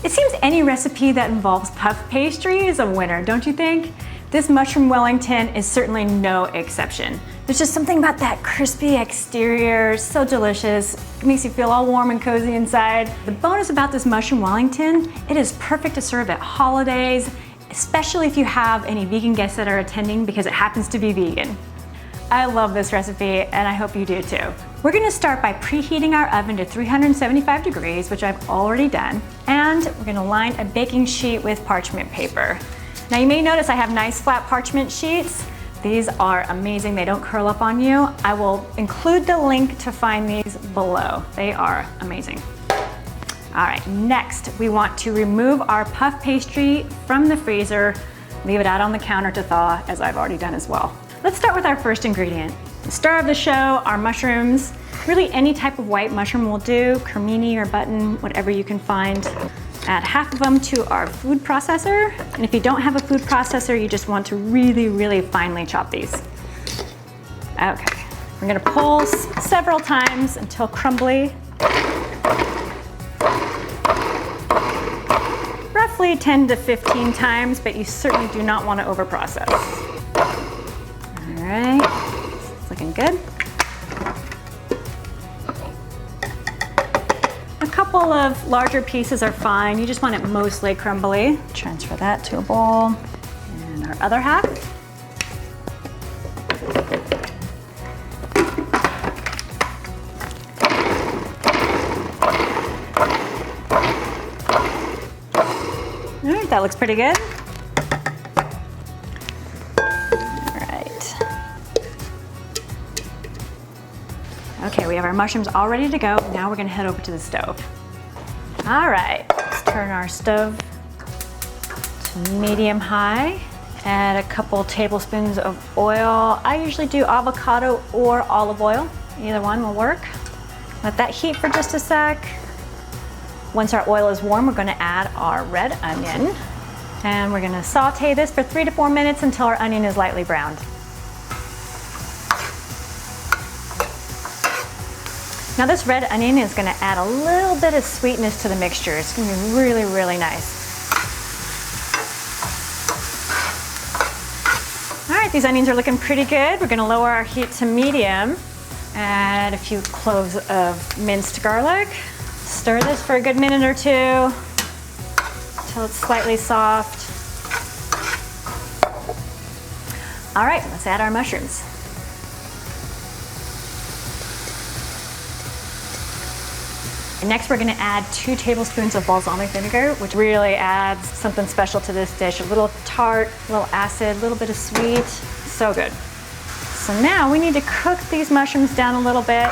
It seems any recipe that involves puff pastry is a winner, don't you think? This Mushroom Wellington is certainly no exception. There's just something about that crispy exterior, so delicious. It makes you feel all warm and cozy inside. The bonus about this Mushroom Wellington, it is perfect to serve at holidays, especially if you have any vegan guests that are attending because it happens to be vegan. I love this recipe and I hope you do too. We're gonna start by preheating our oven to 375 degrees, which I've already done, and we're gonna line a baking sheet with parchment paper. Now you may notice I have nice flat parchment sheets. These are amazing, they don't curl up on you. I will include the link to find these below. They are amazing. All right, next we want to remove our puff pastry from the freezer, leave it out on the counter to thaw, as I've already done as well. Let's start with our first ingredient. The star of the show, our mushrooms. Really any type of white mushroom will do, cremini or button, whatever you can find. Add half of them to our food processor. And if you don't have a food processor, you just want to really, really finely chop these. Okay, we're gonna pulse several times until crumbly. Roughly 10 to 15 times, but you certainly do not want to overprocess. All right, it's looking good. A couple of larger pieces are fine. You just want it mostly crumbly. Transfer that to a bowl. And our other half. All right, that looks pretty good. All right. Okay, we have our mushrooms all ready to go. Now we're gonna head over to the stove. All right, let's turn our stove to medium high. Add a couple tablespoons of oil. I usually do avocado or olive oil. Either one will work. Let that heat for just a sec. Once our oil is warm, we're gonna add our red onion. And we're gonna saute this for 3 to 4 minutes until our onion is lightly browned. Now this red onion is gonna add a little bit of sweetness to the mixture. It's gonna be really, really nice. All right, these onions are looking pretty good. We're gonna lower our heat to medium. Add a few cloves of minced garlic. Stir this for a good minute or two until it's slightly soft. All right, let's add our mushrooms. And next we're gonna add 2 tablespoons of balsamic vinegar, which really adds something special to this dish. A little tart, a little acid, a little bit of sweet, so good. So now we need to cook these mushrooms down a little bit.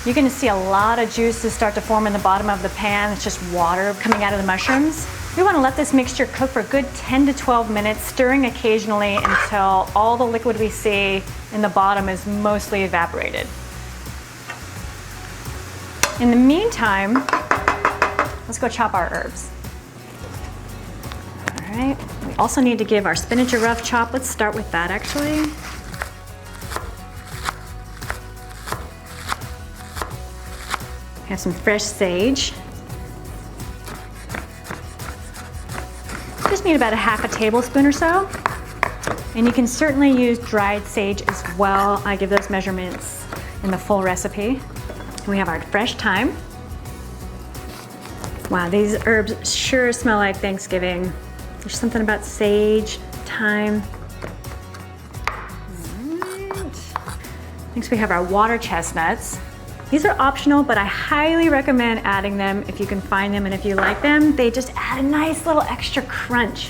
You're gonna see a lot of juices start to form in the bottom of the pan. It's just water coming out of the mushrooms. We wanna let this mixture cook for a good 10 to 12 minutes, stirring occasionally until all the liquid we see in the bottom is mostly evaporated. In the meantime, let's go chop our herbs. All right, we also need to give our spinach a rough chop. Let's start with that actually. We have some fresh sage. Just need about a half a tablespoon or so. And you can certainly use dried sage as well. I give those measurements in the full recipe. And we have our fresh thyme. Wow, these herbs sure smell like Thanksgiving. There's something about sage, thyme. Right. Next we have our water chestnuts. These are optional, but I highly recommend adding them if you can find them and if you like them. They just add a nice little extra crunch.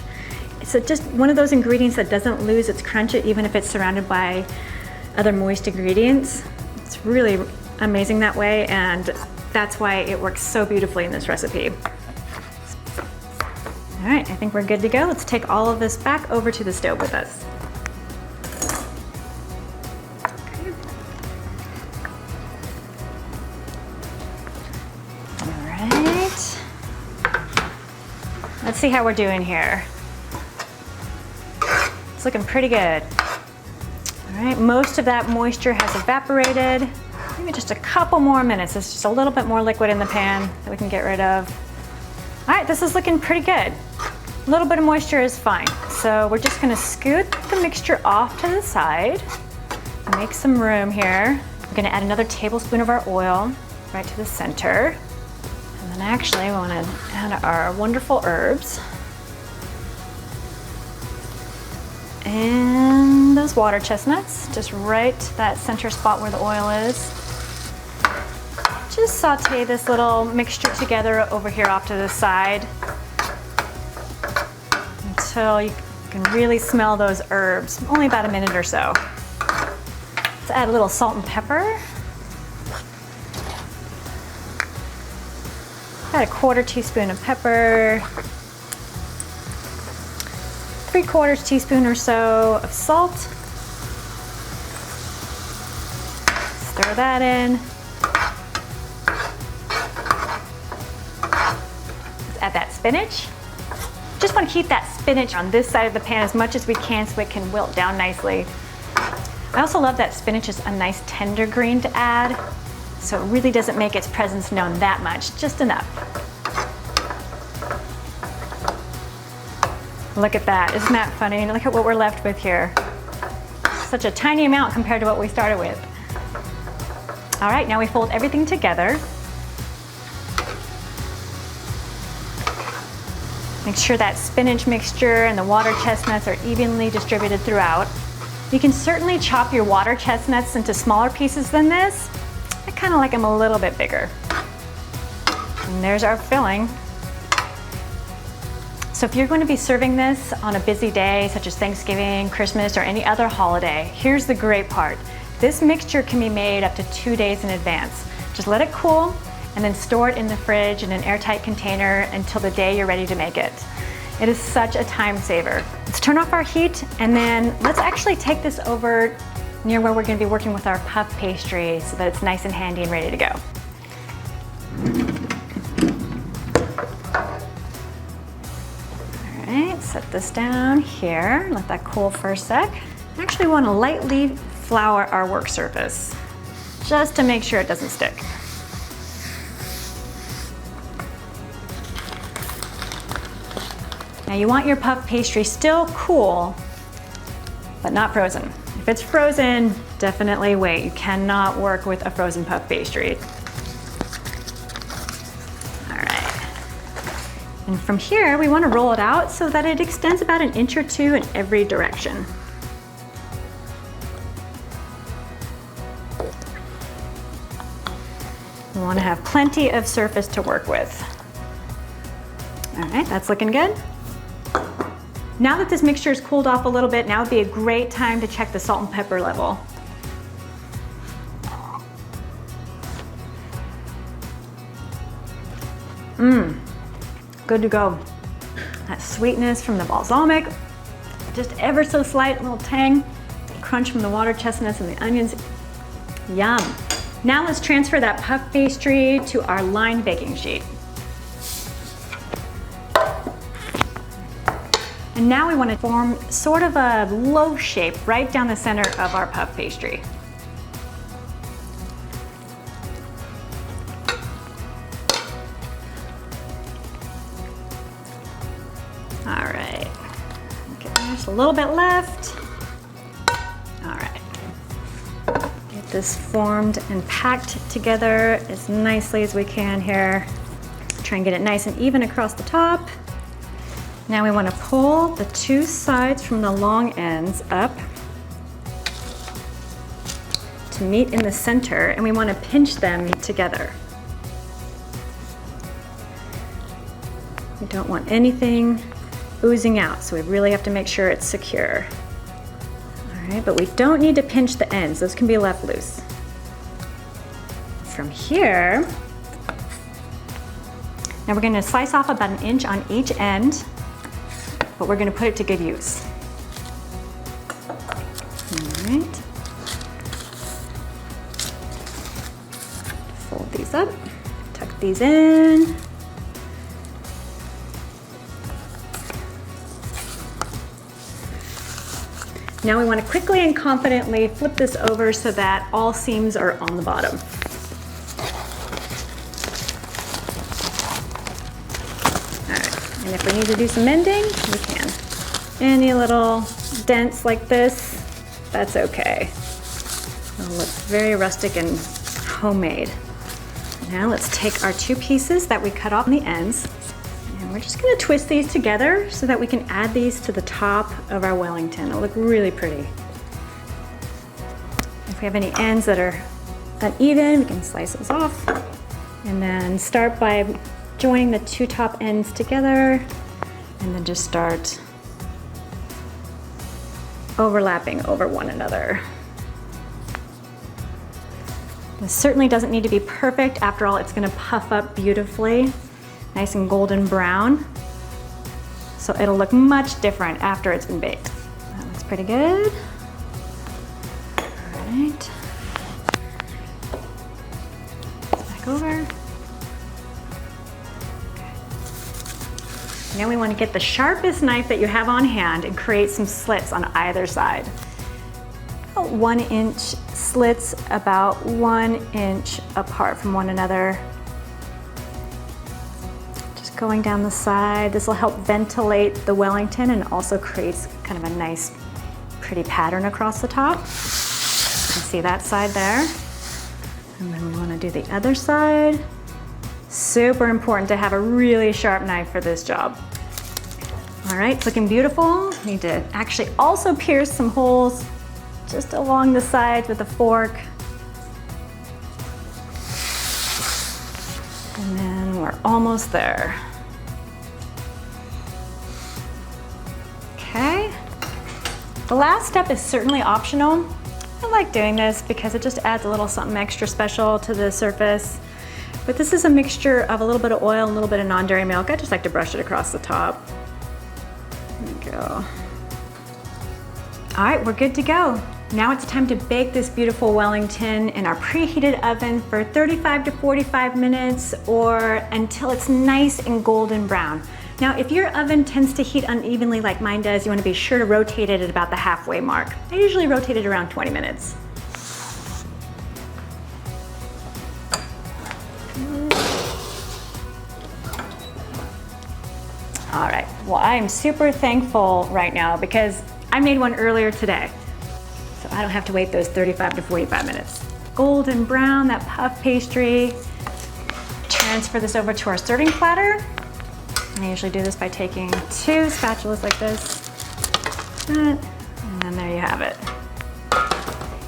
It's just one of those ingredients that doesn't lose its crunch even if it's surrounded by other moist ingredients. It's really amazing that way, and that's why it works so beautifully in this recipe. All right, I think we're good to go. Let's take all of this back over to the stove with us. Let's see how we're doing here. It's looking pretty good. All right, most of that moisture has evaporated. Maybe just a couple more minutes. There's just a little bit more liquid in the pan that we can get rid of. All right, this is looking pretty good. A little bit of moisture is fine. So we're just gonna scoot the mixture off to the side, make some room here. We're gonna add another tablespoon of our oil right to the center. And then actually we wanna add our wonderful herbs. And those water chestnuts, just right to that center spot where the oil is. Just saute this little mixture together over here off to the side until you can really smell those herbs, only about a minute or so. Let's add a little salt and pepper. Add a 1/4 teaspoon of pepper. 3/4 teaspoon or so of salt. Stir that in. Let's add that spinach. Just want to keep that spinach on this side of the pan as much as we can so it can wilt down nicely. I also love that spinach is a nice tender green to add, so it really doesn't make its presence known that much, just enough. Look at that, isn't that funny? Look at what we're left with here. Such a tiny amount compared to what we started with. All right, now we fold everything together. Make sure that spinach mixture and the water chestnuts are evenly distributed throughout. You can certainly chop your water chestnuts into smaller pieces than this. I kind of like them a little bit bigger. And there's our filling. So if you're going to be serving this on a busy day, such as Thanksgiving, Christmas, or any other holiday, here's the great part. This mixture can be made up to 2 days in advance. Just let it cool and then store it in the fridge in an airtight container until the day you're ready to make it. It is such a time saver. Let's turn off our heat and then let's actually take this over near where we're going to be working with our puff pastry so that it's nice and handy and ready to go. All right, set this down here, let that cool for a sec. I actually want to lightly flour our work surface just to make sure it doesn't stick. Now you want your puff pastry still cool, but not frozen. If it's frozen, definitely wait. You cannot work with a frozen puff pastry. All right. And from here, we want to roll it out so that it extends about 1 inch or 2 in every direction. We want to have plenty of surface to work with. All right, that's looking good. Now that this mixture is cooled off a little bit, now would be a great time to check the salt and pepper level. Good to go. That sweetness from the balsamic, just ever so slight little tang, crunch from the water chestnuts and the onions. Yum. Now let's transfer that puff pastry to our lined baking sheet. And now we want to form sort of a loaf shape right down the center of our puff pastry. All right, okay, there's a little bit left. All right, get this formed and packed together as nicely as we can here. Try and get it nice and even across the top. Now we want to pull the 2 sides from the long ends up to meet in the center, and we want to pinch them together. We don't want anything oozing out, so we really have to make sure it's secure. All right, but we don't need to pinch the ends. Those can be left loose. From here, now we're going to slice off about 1 inch on each end, but we're going to put it to good use. All right. Fold these up, tuck these in. Now we want to quickly and confidently flip this over so that all seams are on the bottom. And if we need to do some mending, we can. Any little dents like this, that's okay. It'll look very rustic and homemade. Now let's take our 2 pieces that we cut off on the ends, and we're just gonna twist these together so that we can add these to the top of our Wellington. It'll look really pretty. If we have any ends that are uneven, we can slice those off. And then start by joining the 2 top ends together, and then just start overlapping over one another. This certainly doesn't need to be perfect. After all, it's gonna puff up beautifully, nice and golden brown. So it'll look much different after it's been baked. That looks pretty good. All right. Back over. Okay. Now we want to get the sharpest knife that you have on hand and create some slits on either side. About 1-inch slits, about 1 inch apart from one another. Just going down the side. This will help ventilate the Wellington and also creates kind of a nice, pretty pattern across the top. You can see that side there. And then we want to do the other side. Super important to have a really sharp knife for this job. All right, it's looking beautiful. Need to actually also pierce some holes just along the sides with a fork. And then we're almost there. Okay. The last step is certainly optional. I like doing this because it just adds a little something extra special to the surface. But this is a mixture of a little bit of oil and a little bit of non-dairy milk. I just like to brush it across the top. There we go. All right, we're good to go. Now it's time to bake this beautiful Wellington in our preheated oven for 35 to 45 minutes or until it's nice and golden brown. Now, if your oven tends to heat unevenly like mine does, you want to be sure to rotate it at about the halfway mark. I usually rotate it around 20 minutes. All right, well, I'm super thankful right now because I made one earlier today. So I don't have to wait those 35 to 45 minutes. Golden brown, that puff pastry. Transfer this over to our serving platter. I usually do this by taking 2 spatulas like this. And then there you have it.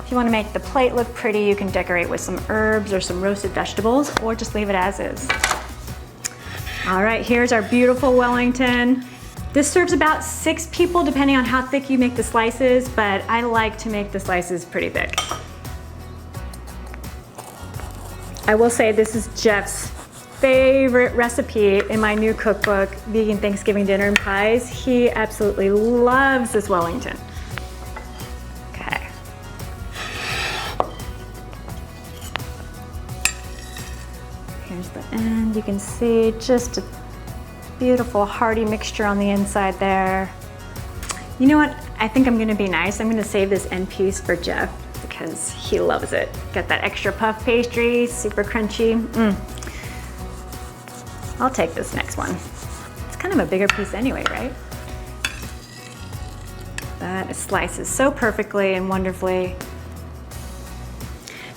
If you want to make the plate look pretty, you can decorate with some herbs or some roasted vegetables, or just leave it as is. All right, here's our beautiful Wellington. This serves about 6 people depending on how thick you make the slices, but I like to make the slices pretty thick. I will say this is Jeff's favorite recipe in my new cookbook, Vegan Thanksgiving Dinner and Pies. He absolutely loves this Wellington. Okay. Here's the end. You can see just a beautiful hearty mixture on the inside there. You know what? I think I'm gonna be nice. I'm gonna save this end piece for Jeff because he loves it. Got that extra puff pastry, super crunchy. I'll take this next one. It's kind of a bigger piece anyway, right? That slices so perfectly and wonderfully.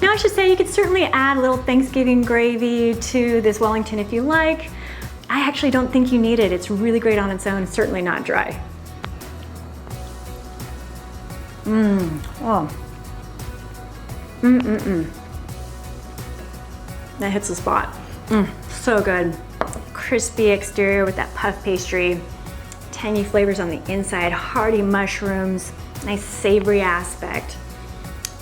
Now I should say you could certainly add a little Thanksgiving gravy to this Wellington if you like. I actually don't think you need it. It's really great on its own, certainly not dry. Oh. That hits the spot. So good. Crispy exterior with that puff pastry, tangy flavors on the inside, hearty mushrooms, nice savory aspect.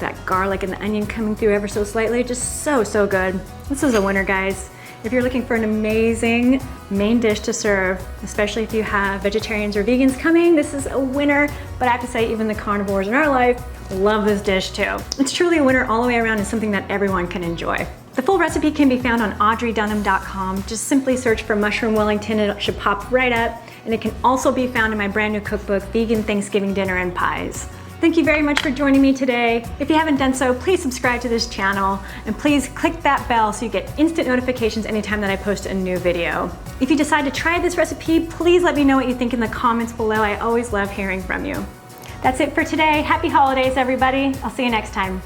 That garlic and the onion coming through ever so slightly, just so, so good. This is a winner, guys. If you're looking for an amazing main dish to serve, especially if you have vegetarians or vegans coming, this is a winner. But I have to say, even the carnivores in our life love this dish too. It's truly a winner all the way around and something that everyone can enjoy. The full recipe can be found on audreydunham.com. Just simply search for Mushroom Wellington, it should pop right up. And it can also be found in my brand new cookbook, Vegan Thanksgiving Dinner and Pies. Thank you very much for joining me today. If you haven't done so, please subscribe to this channel and please click that bell so you get instant notifications anytime that I post a new video. If you decide to try this recipe, please let me know what you think in the comments below. I always love hearing from you. That's it for today. Happy holidays, everybody. I'll see you next time.